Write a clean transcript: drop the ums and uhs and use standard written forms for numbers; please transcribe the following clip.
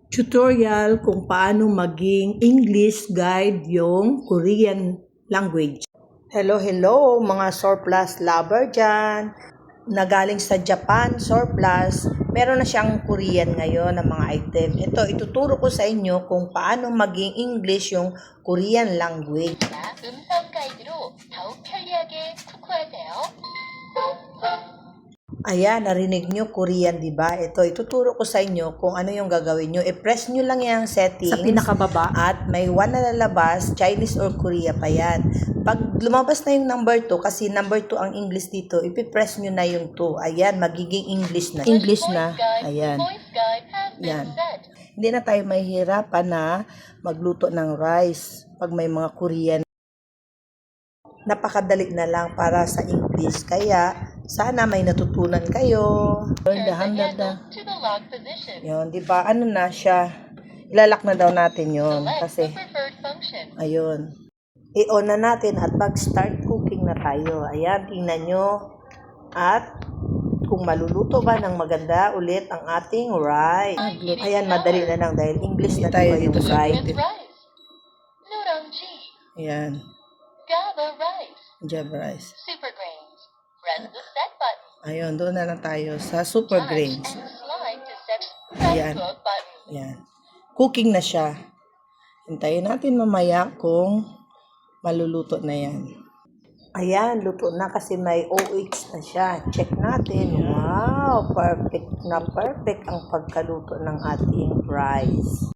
tutorial kung paano maging English guide yung Korean language. Hello mga surplus lover dyan. Nagaling sa Japan, surplus. Meron na siyang Korean ngayon ng mga item. Ito, ituturo ko sa inyo kung paano maging English yung Korean language. 음성 가이드로 더욱 편리하게 쿠쿠하세요. Ayan, narinig nyo Korean, di ba? Ito, ituturo ko sa inyo kung ano yung gagawin nyo. I-press nyo lang yung settings. Sa pinakababa. At may one na lalabas, Chinese or Korea pa yan. Pag lumabas na yung number 2, kasi number 2 ang English dito, ipipress nyo na yung 2. Ayan, magiging English na. English na. Ayan. Voice guide has been Yan. set. Hindi na tayo mahihirapan na magluto ng rice pag may mga Korean. Napakadali na lang para sa English. Kaya, sana may natutunan kayo. Turn the handle to the lock position. Yun, di ba? Ano na siya? Ilalak na daw natin yun. Select Kasi, the preferred function. ayun. I-on na natin at mag-start cooking na tayo. Ayan, tingnan nyo. At, kung maluluto ba ng maganda ulit ang ating rice. Ayan, madali na lang dahil English na tayo yung rice. With rice. Nuramji. Ayan, GABA rice. jab rice. Super grains. Press the set button. Ayun, doon na lang tayo sa super Touch grains. and slide to set. Press Ayan. cook button. Ayan. Cooking na siya. Hintayin natin mamaya kung maluluto na yan. Ayan, luto na kasi may OH na siya. Check natin. Wow, perfect na perfect ang pagkaluto ng ating rice.